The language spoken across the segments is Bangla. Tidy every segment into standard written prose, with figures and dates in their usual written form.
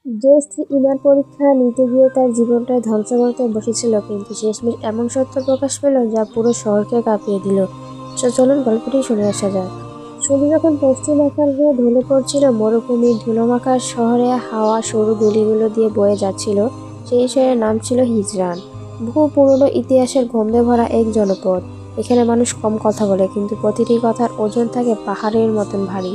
যে স্ত্রী ইমান পরীক্ষা নিতে গিয়ে তার জীবনটাই ধ্বংস করতে বসেছিল, কিন্তু শেষমেশ এমন সত্য প্রকাশ পেল যা পুরো শহরকে কাঁপিয়ে দিল। চলুন গল্পটি শুনে আসা যাক। সূর্য যখন পশ্চিম আকাশ হয়ে ঢলে পড়ছিল, মরুভূমির ধুলোমাখা শহরে হাওয়া সরু গলিগুলো দিয়ে বয়ে যাচ্ছিল। সেই শহরের নাম ছিল হিজরান। বহু পুরনো ইতিহাসের গন্ধে ভরা এক জনপদ। এখানে মানুষ কম কথা বলে, কিন্তু প্রতিটি কথার ওজন থাকে পাহাড়ের মতন ভারী।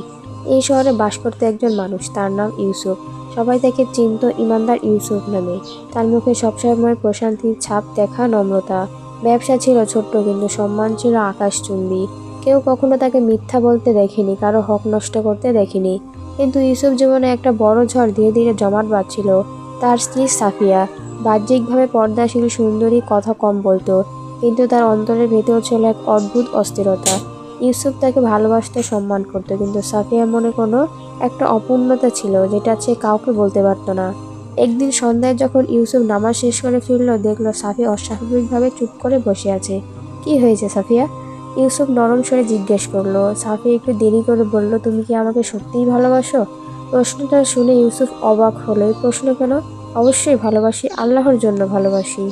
এই শহরে বাস করতে একজন মানুষ, তার নাম ইউসুফ। সবাই তাকে চিনত ইমানদার ইউসুফ নামে। তার মুখে সবসময় প্রশান্তির ছাপ দেখা, নম্রতা। ব্যবসা ছিল ছোট্ট, কিন্তু সম্মান ছিল আকাশচুম্বী। কেউ কখনো তাকে মিথ্যা বলতে দেখেনি, কারো হক নষ্ট করতে দেখেনি। কিন্তু ইউসুফ জীবনে একটা বড় ঝড় ধীরে ধীরে জমাট বাঁধছিল। তার স্ত্রী সাফিয়া বাহ্যিকভাবে পর্দাশীল সুন্দরী, কথা কম বলতো, কিন্তু তার অন্তরের ভেতর ছিল এক অদ্ভুত অস্থিরতা। ইউসুফ তাকে ভালোবাসতে, সম্মান করত, কিন্তু সাফিয়া মনে কোনো একটা অপূর্ণতা ছিল, যেটা সে কাউকে বলতে পারত না। একদিন সন্ধ্যায় যখন ইউসুফ নামাজ শেষ করে ফিরল, দেখলো সাফিয়া অস্বাভাবিকভাবে চুপ করে বসে আছে। কি হয়েছে সাফিয়া? ইউসুফ নরম স্বরে জিজ্ঞেস করলো। সাফিয়া একটু দেরি করে বলল, তুমি কি আমাকে সত্যিই ভালোবাসো? প্রশ্নটা শুনে ইউসুফ অবাক হলো। এই প্রশ্ন কেন? অবশ্যই ভালোবাসি, আল্লাহর জন্য ভালোবাসি।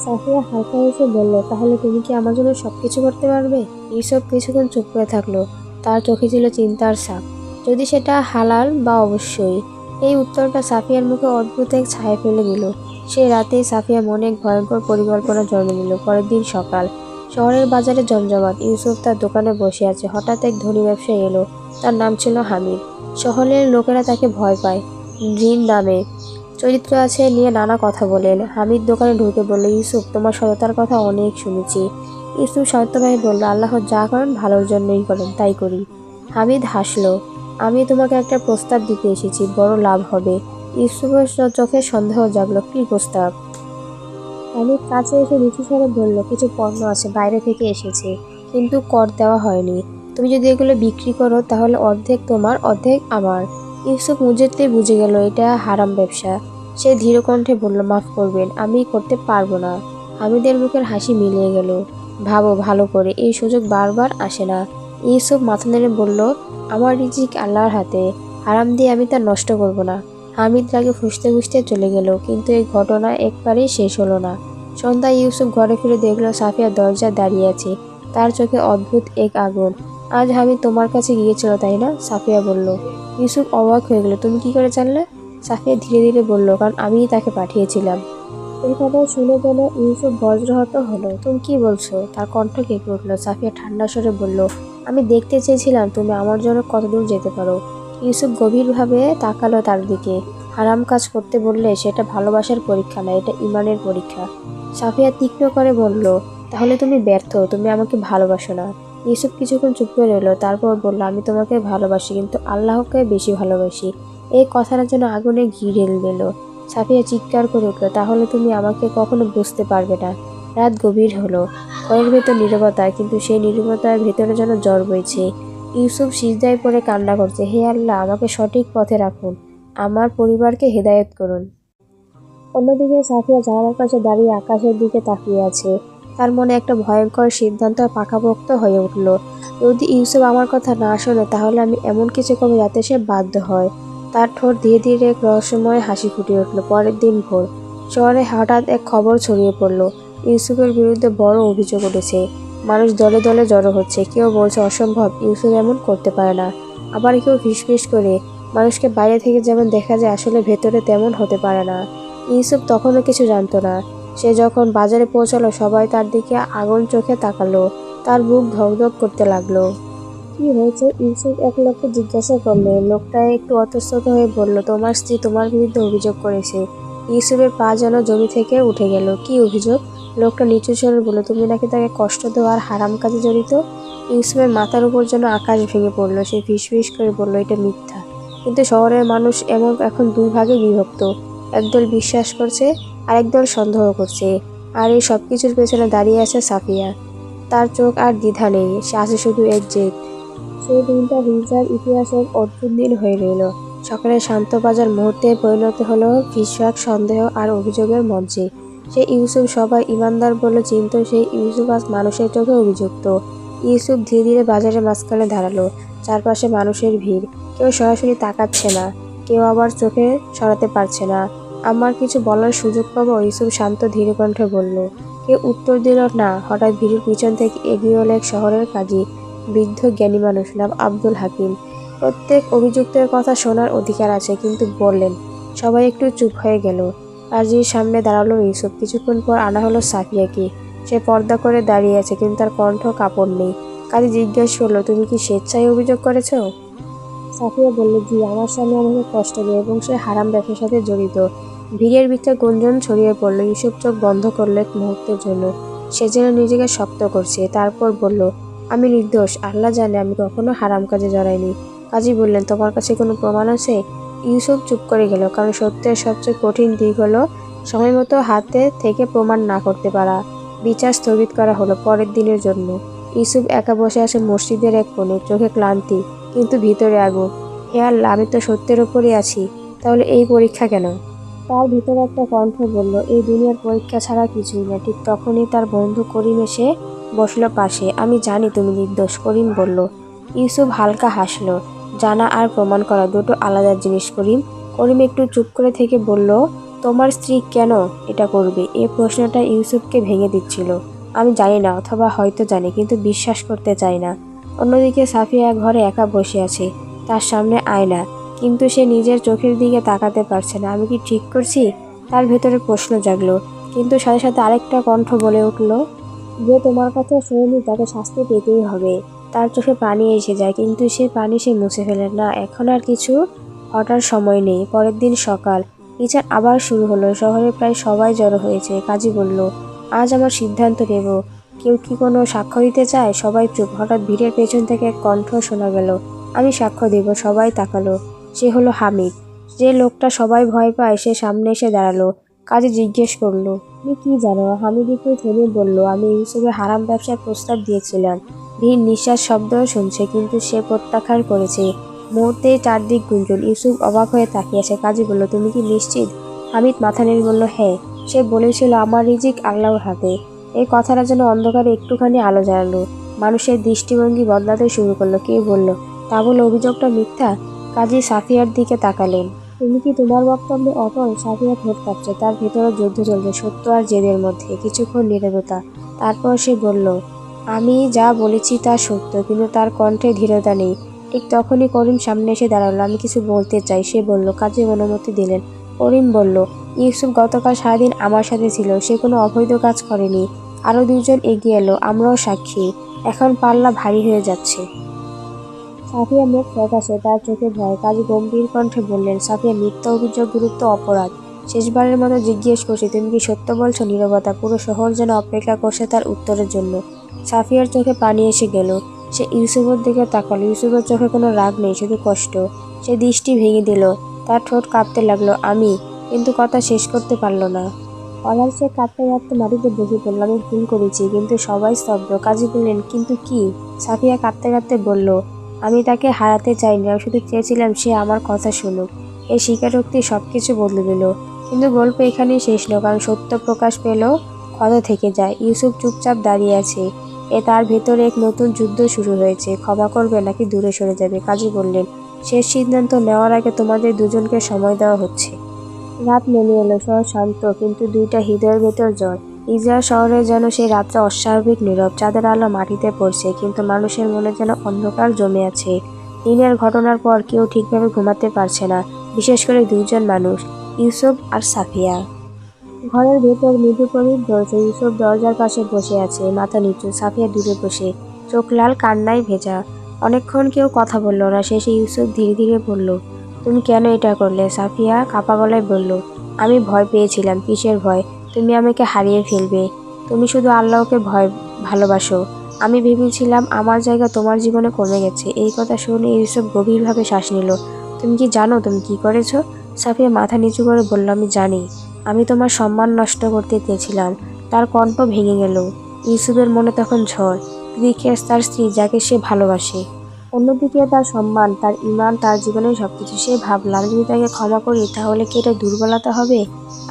সাফিয়া হালকা হেসে বলল, তাহলে তুমি কি আমার জন্য সবকিছু করতে পারবে? ইউসুফ কিছুক্ষণ চুপ করে থাকলো। তার চোখে ছিল চিন্তার ছাপ। যদি সেটা হালাল বা অবশ্যই। এই উত্তরটা সাফিয়ার মুখে অদ্ভুত এক ছায়া ফেলে দিল। সে রাতেই সাফিয়া মনে এক ভয়ঙ্কর পরিকল্পনা জন্ম নিল। পরের দিন সকাল, শহরের বাজারে জমজমাট। ইউসুফ তার দোকানে বসে আছে। হঠাৎ এক ধনী ব্যবসায়ী এলো। তার নাম ছিল হামিদ। শহরের লোকেরা তাকে ভয় পায়। ঋণ নামে চরিত্র আছে নিয়ে নানা কথা বলেন। হামিদ দোকানে ঢুকে বলল, ইউসুফ, তোমার সততার কথা অনেক শুনেছি। ইউসুফ শান্তভাবে বলল, আল্লাহ যা করেন ভালোর জন্যই করেন, তাই করি। হামিদ হাসলো। আমি তোমাকে একটা প্রস্তাব দিতে এসেছি, বড় লাভ হবে। ইউসুফের চোখে সন্দেহ জাগলো। কি প্রস্তাব? হামিদ কাছে এসে নিচু স্বরে বলল, কিছু পণ্য আছে, বাইরে থেকে এসেছে, কিন্তু কর দেওয়া হয়নি। তুমি যদি এগুলো বিক্রি করো, তাহলে অর্ধেক তোমার, অর্ধেক আমার। ইউসুফ মুহূর্তেই বুঝে গেল এটা হারাম ব্যবসা। সে ধীর কণ্ঠে বলল, মাফ করবেন, আমি করতে পারবো না। হামিদের মুখের হাসি মিলিয়ে গেল। ভাবো ভালো করে, এই সুযোগ বারবার আসে না। ইউসুফ মাথা নেড়ে বলল, আমার রিজিক আল্লাহর হাতে, হারাম দিয়ে আমি তা নষ্ট করব না। হামিদ রাগে ফুঁসতে ফুঁসতে চলে গেল, কিন্তু এই ঘটনা একবারেই শেষ হলো না। সন্ধ্যায় ইউসুফ ঘরে ফিরে দেখলো সাফিয়া দরজায় দাঁড়িয়ে আছে। তার চোখে অদ্ভুত এক আগুন। আজ হামিদ তোমার কাছে গিয়েছিল, তাই না? সাফিয়া বলল। ইউসুফ অবাক হয়ে গেল, তুমি কি করে জানলে? সাফিয়া ধীরে ধীরে বলল, কারণ আমিই তাকে পাঠিয়েছিলাম। এই কথা শুনে যেন ইউসুফ বজ্রহত হলো। তুমি কি বলছো? তার কণ্ঠ কেঁপে উঠল। সাফিয়া ঠান্ডা স্বরে বলল, আমি দেখতে চেয়েছিলাম তুমি আমার জন্য কতদূর যেতে পারো। ইউসুফ গভীরভাবে তাকালো তার দিকে। হারাম কাজ করতে বললে সেটা ভালোবাসার পরীক্ষা না, এটা ইমানের পরীক্ষা। সাফিয়া তীক্ষ্ণ করে বলল, তাহলে তুমি ব্যর্থ, তুমি আমাকে ভালোবাসো না। ইউসুফ কিছুক্ষণ চুপ করে রইল, তারপর বলল, আমি তোমাকে ভালোবাসি, কিন্তু আল্লাহকে বেশি ভালোবাসি। এই কথাটার জন্য আগুনে ঘি ঢেলে দিল। সাফিয়া চিৎকার করে উঠল, তাহলে তুমি আমাকে কখনো বুঝতে পারবে না। রাত গভীর হলো। ঘরের ভেতর নীরবতা, কিন্তু সেই নীরবতার ভেতরে যেন জ্বর বইছে। ইউসুফ সিজদায় পড়ে কান্না করছে, হে আল্লাহ, আমাকে সঠিক পথে রাখুন, আমার পরিবারকে হেদায়েত করুন। অন্যদিকে সাফিয়া জানালার পাশে দাঁড়িয়ে আকাশের দিকে তাকিয়ে আছে। তার মনে একটা ভয়ঙ্কর সিদ্ধান্ত পাকাপোক্ত হয়ে উঠল। যদি ইউসুফ আমার কথা না শোনে, তাহলে আমি এমন কিছু করবো যাতে সে বাধ্য হয়। তার ঠোঁট ধীরে ধীরে এক রহস্যময় হাসি ফুটে উঠল। পরের দিন ভোর, শহরে হঠাৎ এক খবর ছড়িয়ে পড়ল। ইউসুফের বিরুদ্ধে বড় অভিযোগ উঠেছে। মানুষ দলে দলে জড়ো হচ্ছে। কেউ বলছে অসম্ভব, ইউসুফ এমন করতে পারে না। আবার কেউ ফিসফিস করে, মানুষকে বাইরে থেকে যেমন দেখা যায়, আসলে ভেতরে তেমন হতে পারে না। ইউসুফ তখনও কিছু জানতো না। সে যখন বাজারে পৌঁছালো, সবাই তার দিকে আগুন চোখে তাকালো। তার বুক ধকধক করতে লাগলো। কি হয়েছে? ইউসুফ এক লোককে জিজ্ঞাসা করলে। লোকটা একটু অতঃস্থ হয়ে বলল, তোমার স্ত্রী তোমার বিরুদ্ধে অভিযোগ করেছে। ইউসুফের পা যেন জমি থেকে উঠে গেল। কি অভিযোগ? লোকটা নিচু স্বরে বলল, তুমি নাকি তাকে কষ্ট দেওয়া আর হারাম কাজে জড়িত। ইউসুফের মাথার উপর যেন আকাশ ভেঙে পড়ল। সে ফিসফিস করে বলল, এটা মিথ্যা। কিন্তু শহরের মানুষ এখন দুই ভাগে বিভক্ত। একদল বিশ্বাস করছে, আর একদল সন্দেহ করছে। আর এই সবকিছুর পেছনে দাঁড়িয়ে আছে সাফিয়া। তার চোখ আর দ্বিধা নেই, সে আছে শুধু এক জেদ। সেই দিনটা হিজরার ইতিহাসের অদ্ভুত দিন হয়ে রইল। সকালে শান্ত বাজার মুহূর্তে পরিণত হলো ফিসফাক, সন্দেহ আর অভিযোগের মঞ্চে। সেই ইউসুফ সবাই ইমানদার বলে চিনত, সেই ইউসুফ আজ মানুষের চোখে অভিযুক্ত। ইউসুফ ধীরে ধীরে বাজারের মাঝখানে দাঁড়ালো। চারপাশে মানুষের ভিড়। কেউ সরাসরি তাকাচ্ছে না, কেউ আবার চোখে সরাতে পারছে না। আমার কিছু বলার সুযোগ পাবো? ইউসুফ শান্ত ধীর কণ্ঠে বলল। কেউ উত্তর দিল না। হঠাৎ ভিড়ের পিছন থেকে এগিয়ে এলো এক শহরের কাজী, বৃদ্ধ জ্ঞানী মানুষ, নাম আব্দুল হাকিম। প্রত্যেক অভিযুক্তের কথা শোনার অধিকার আছে, কিন্তু বললেন। সবাই একটু চুপ হয়ে গেল। কাজীর সামনে দাঁড়ালো ইউসুফ। কিছুক্ষণ পর আনা হলো সাফিয়াকে। সে পর্দা করে দাঁড়িয়ে আছে, কিন্তু তার কণ্ঠ কাঁপড় নেই। কাজী জিজ্ঞেস করলো, তুমি কি স্বেচ্ছায় অভিযোগ করেছো? সাফিয়া বলল, জি, আমার স্বামী আমাকে কষ্ট দেয় এবং সে হারাম ব্যবসার সাথে জড়িত। ভিড়ের ভিতরে গুঞ্জন ছড়িয়ে পড়ল। ইউসুফ চোখ বন্ধ করলো এক মুহূর্তের জন্য। সে যেন নিজেকে শক্ত করছে। তারপর বলল, আমি নির্দোষ। আল্লাহ জানে আমি কখনো হারাম কাজে জড়াইনি। কাজী বললেন, তোমার কাছে কোনো প্রমাণ আছে? ইউসুফ চুপ করে গেল, কারণ সত্যের সবচেয়ে কঠিন দিক হলো সময় মতো হাতে থেকে প্রমাণ না করতে পারা। বিচার স্থগিত করা হলো পরের দিনের জন্য। ইউসুফ একা বসে আছে মসজিদের এক কোণে, চোখে ক্লান্তি, কিন্তু ভিতরে আগুন। হে আল্লাহ, আমি তো সত্যের ওপরই আছি, তাহলে এই পরীক্ষা কেন? তার ভিতরে একটা কণ্ঠ বলল, এই দুনিয়ার পরীক্ষা ছাড়া কিছুই না। ঠিক তখনই তার বন্ধু করিম এসে বসল পাশে। আমি জানি তুমি নির্দোষ, করিম বলল। ইউসুফ হালকা হাসলো। জানা আর প্রমাণ করা দুটো আলাদা জিনিস করিম। করিম একটু চুপ করে থেকে বলল, তোমার স্ত্রী কেন এটা করবে? এই প্রশ্নটা ইউসুফকে ভেঙে দিচ্ছিল। আমি জানি না, অথবা হয়তো জানি, কিন্তু বিশ্বাস করতে চাই না। অন্যদিকে সাফিয়া ঘরে একা বসে আছে। তার সামনে আয়না, কিন্তু সে নিজের চোখের দিকে তাকাতে পারছে না। আমি কি ঠিক করছি? তার ভেতরে প্রশ্ন জাগলো, কিন্তু সাথে সাথে আরেকটা কণ্ঠ বলে উঠল, যে তোমার কথা শোনেনি তাকে শাস্তি পেতেই হবে। তার চোখে পানি এসে যায়, কিন্তু সে পানি সে মুছে ফেলে না। এখন আর কিছু হটার সময় নেই। পরের দিন সকাল। বিচার আবার শুরু হলো। শহরে প্রায় সবাই জড়ো হয়েছে। কাজী বলল, আজ আমার সিদ্ধান্ত নেব। কেউ কি কোনো সাক্ষ্য দিতে চায়? সবাই চুপ। হঠাৎ ভিড়ের পেছন থেকে এক কণ্ঠ শোনা গেল, আমি সাক্ষ্য দেব। সবাই তাকালো। সে হলো হামিদ। যে লোকটা সবাই ভয় পায়, সে সামনে এসে দাঁড়ালো। কাজী জিজ্ঞেস করলো, তুমি কি জানো? হামিদ একটু থেমে বলল, আমি ইউসুফের হারাম ব্যবসার প্রস্তাব দিয়েছিলাম। ভিড় নিঃশ্বাস শব্দও শুনছে, কিন্তু সে প্রত্যাখ্যান করেছে। মুহূর্তেই চারদিক গুঞ্জন। ইউসুফ অবাক হয়ে তাকিয়ে আছে। কাজী বলল, তুমি কি নিশ্চিত? হামিদ মাথা নেড়ে বলল, হ্যাঁ। সে বলেছিল, আমার রিজিক আল্লাহর হাতে। এই কথাটা যেন অন্ধকারে একটুখানি আলো জ্বালালো। মানুষের দৃষ্টিভঙ্গি বদলাতে শুরু করলো। কেউ বলল, তা বলে অভিযোগটা মিথ্যা? কাজী সাফিয়ার দিকে তাকালেন। তুমি কি তোমার বক্তব্যে অটল? সাফিয়া ঠোঁট কাঁপছে। তার ভেতরে যুদ্ধ চলছে, সত্য আর জেদের মধ্যে। কিছুক্ষণ নীরবতা। তারপর সে বলল, আমি যা বলেছি তা সত্য, কিন্তু তার কণ্ঠে ধীরতা নেই। ঠিক তখনই করিম সামনে এসে দাঁড়ালো। আমি কিছু বলতে চাই, সে বলল। কাজী অনুমতি দিলেন। করিম বলল, ইউসুফ গতকাল সারাদিন আমার সাথে ছিল। সে কোনো অবৈধ কাজ করেনি। আরও দুজন এগিয়ে এলো। আমরাও সাক্ষী। এখন পাল্লা ভারী হয়ে যাচ্ছে। সাফিয়া মুখ ফ্যাকাশে, তার চোখে ভয়। কাজী গম্ভীর কণ্ঠে বললেন, সাফিয়া, মিথ্যা অভিযোগ গুরুত্ব অপরাধ। শেষবারের মতো জিজ্ঞেস করছি, তুমি কি সত্য বলছো? নীরবতা। পুরো শহর যেন অপেক্ষা করছে তার উত্তরের জন্য। সাফিয়ার চোখে পানি এসে গেল। সে ইউসুফের দিকে তাকালো। ইউসুফের চোখে কোনো রাগ নেই, শুধু কষ্ট। সে দৃষ্টি ভেঙে দিল। তার ঠোঁট কাঁপতে লাগলো। আমি, কিন্তু কথা শেষ করতে পারল না। অলার সে কাঁদতে কাঁদতে মাটিতে বসে পড়ল। আমি ভুল করেছি। কিন্তু সবাই স্তব্ধ। কাজী বললেন, কিন্তু কি? সাফিয়া কাঁদতে কাঁদতে বলল, আমি তাকে হারাতে চাইনি। আমি শুধু চেয়েছিলাম সে আমার কথা শুনুক। এই স্বীকারোক্তি সবকিছু বদলে দিল। কিন্তু গল্প এখানেই শেষ নয়, কারণ সত্য প্রকাশ পেলেও ক্ষত থেকে যায়। ইউসুফ চুপচাপ দাঁড়িয়ে আছে। তার ভেতরে এক নতুন যুদ্ধ শুরু হয়েছে। ক্ষমা করবে নাকি দূরে সরে যাবে? কাজী বললেন, শেষ সিদ্ধান্ত নেওয়ার আগে তোমাদের দুজনকে সময় দেওয়া হচ্ছে। রাত নেমে এলো। শহর শান্ত, কিন্তু দুইটা হৃদয়ের ভেতর জ্বর। ইসরায়েল শহরে যেন সেই রাতটা অস্বাভাবিক নীরব। চাঁদের আলো মাটিতে পড়ছে, কিন্তু মানুষের মনে যেন অন্ধকার জমে আছে। দিনের ঘটনার পর কেউ ঠিকভাবে ঘুমাতে পারছে না, বিশেষ করে দুজন মানুষ, ইউসুফ আর সাফিয়া। ঘরের ভেতর মৃদু প্রদীপ জ্বলছে। ইউসুফ দরজার পাশে বসে আছে, মাথা নিচু। সাফিয়া দূরে বসে, চোখ লাল, কান্নায় ভেজা। অনেকক্ষণ কেউ কথা বলল না। শেষে ইউসুফ ধীরে ধীরে বলল, তুমি কেন এটা করলে? সাফিয়া কাঁপা গলায় বলল, আমি ভয় পেয়েছিলাম। কিসের ভয়? তুমি আমাকে হারিয়ে ফেলবে। তুমি শুধু আল্লাহকে ভালোবাসো। আমি ভেবেছিলাম আমার জায়গা তোমার জীবনে কমে গেছে। এই কথা শুনে ইউসুফ গভীরভাবে শ্বাস নিল। তুমি কি জানো তুমি কি করেছো? সাফিয়া মাথা নিচু করে বলল, আমি জানি। আমি তোমার সম্মান নষ্ট করতে চেয়েছিলাম। তার কণ্ঠ ভেঙে গেল। ইউসুফের মনে তখন ঝড়। ক্রিকেট তার স্ত্রী, যাকে সে ভালোবাসে। অন্যদিকে তার সম্মান, তার ঈমান, তার জীবনের সবকিছু। সে ভাবল, আমি যদি তাকে ক্ষমা করি তাহলে কি এটা দুর্বলতা হবে?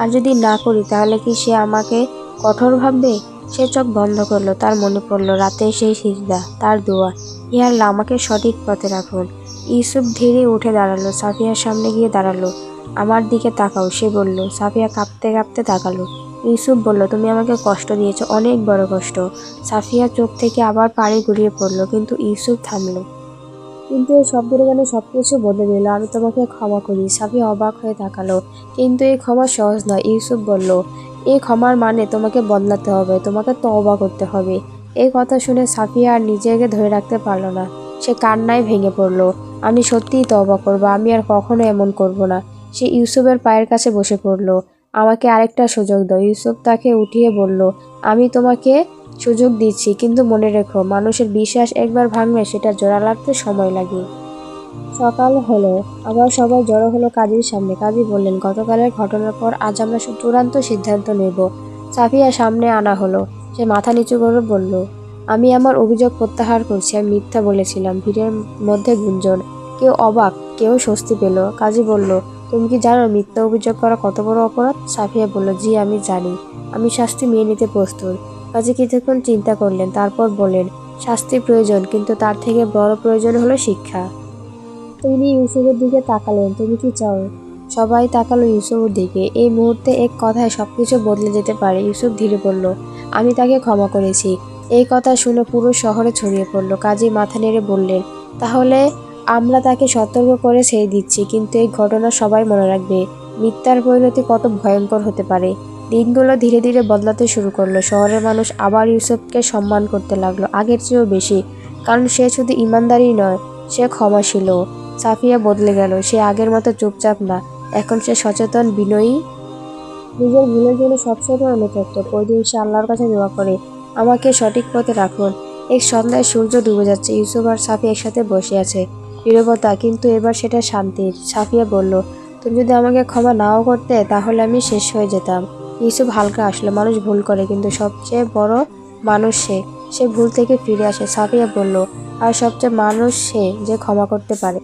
আর যদি না করি তাহলে কি সে আমাকে কঠোর ভাববে? সে চোখ বন্ধ করলো। তার মনে পড়ল রাতে সেই সিজদা, তার দোয়া, হে আল্লাহ, আমাকে সঠিক পথে রাখুন। ইউসুফ ধীরে উঠে দাঁড়ালো, সাফিয়ার সামনে গিয়ে দাঁড়ালো। আমার দিকে তাকাও, সে বলল। সাফিয়া কাঁপতে কাঁপতে তাকালো। ইউসুফ বলল, তুমি আমাকে কষ্ট দিয়েছো, অনেক বড় কষ্ট। সাফিয়ার চোখ থেকে আবার পানি গড়িয়ে পড়লো, কিন্তু ইউসুফ থামলো। কিন্তু এই শব্দটা যেন সবকিছু বদলে দিল। আমি তোমাকে ক্ষমা করি। সাফিয়া অবাক হয়ে তাকালো। কিন্তু এই ক্ষমা সহজ নয়, ইউসুফ বলল। এই ক্ষমার মানে তোমাকে বদলাতে হবে, তোমাকে তওবা করতে হবে। এই কথা শুনে সাফিয়া আর নিজেকে ধরে রাখতে পারল না। সে কান্নায় ভেঙে পড়ল। আমি সত্যিই তওবা করব, আমি আর কখনো এমন করব না। সে ইউসুফের পায়ের কাছে বসে পড়ল। আমাকে আরেকটা সুযোগ দাও। ইউসুফ তাকে উঠিয়ে বলল, আমি তোমাকে সুযোগ দিচ্ছি, কিন্তু মনে রেখো, মানুষের বিশ্বাস একবার ভাঙলে সেটা জোড়া লাগতে সময় লাগে। সকাল হলো, আবার সবাই জড়ো হলো কাজীর সামনে। কাজী বললেন, গতকালের ঘটনার পর আজ আমরা চূড়ান্ত সিদ্ধান্ত নেব। সাফিয়া সামনে আনা হলো। সে মাথা নিচু করে বলল, আমি আমার অভিযোগ প্রত্যাহার করছি, আমি মিথ্যা বলেছিলাম। ভিড়ের মধ্যে গুঞ্জন, কেউ অবাক, কেউ স্বস্তি পেল। কাজী বলল, তুমি কি জানো মিথ্যা অভিযোগ করা কত বড় অপরাধ? সাফিয়া বলল, জি আমি জানি, আমি শাস্তি মেনে নিতে প্রস্তুত। কাজী কিছুক্ষণ চিন্তা করলেন, তারপর বললেন, শাস্তি প্রয়োজন, কিন্তু তার থেকে বড় প্রয়োজন হলো শিক্ষা। তিনি ইউসুফের দিকে তাকালেন, তুমি কি চাও? সবাই তাকালো ইউসুফের দিকে। এই মুহূর্তে এক কথায় সবকিছু বদলে যেতে পারে। ইউসুফ ধীরে বলল, আমি তাকে ক্ষমা করেছি। এই কথা শুনে পুরো শহরে ছড়িয়ে পড়ল। কাজী মাথা নেড়ে বললেন, তাহলে আমরা তাকে সতর্ক করে ছেড়ে দিচ্ছি, কিন্তু এই ঘটনা সবাই মনে রাখবে। মিথ্যার পরিণতি কত ভয়ঙ্কর হতে পারে। দিনগুলো ধীরে ধীরে বদলাতে শুরু করলো। শহরের মানুষ আবার ইউসুফকে সম্মান করতে লাগলো, আগের চেয়েও বেশি। কারণ সে শুধু ইমানদারই নয়, সে ক্ষমাশীল। সাফিয়া বদলে গেল। সে আগের মতো চুপচাপ না, এখন সে সচেতন, বিনয়ী। নিজের ভুলের জন্য সবসময় অনুতপ্ত। প্রতিদিন সে আল্লাহর কাছে দোয়া করে, আমাকে সঠিক পথে রাখুন। এক সন্ধ্যায় সূর্য ডুবে যাচ্ছে। ইউসুফ আর সাফিয়া একসাথে বসে আছে। নীরবতা, কিন্তু এবার সেটা শান্তির। সাফিয়া বলল, তুমি যদি আমাকে ক্ষমা নাও করতে, তাহলে আমি শেষ হয়ে যেতাম। ইউসুফ হালকা আসলো। মানুষ ভুল করে, কিন্তু সবচেয়ে বড় মানুষ সে ভুল থেকে ফিরে আসে। সাফিয়া বলল, আর সবচেয়ে মানুষ সে যে ক্ষমা করতে পারে।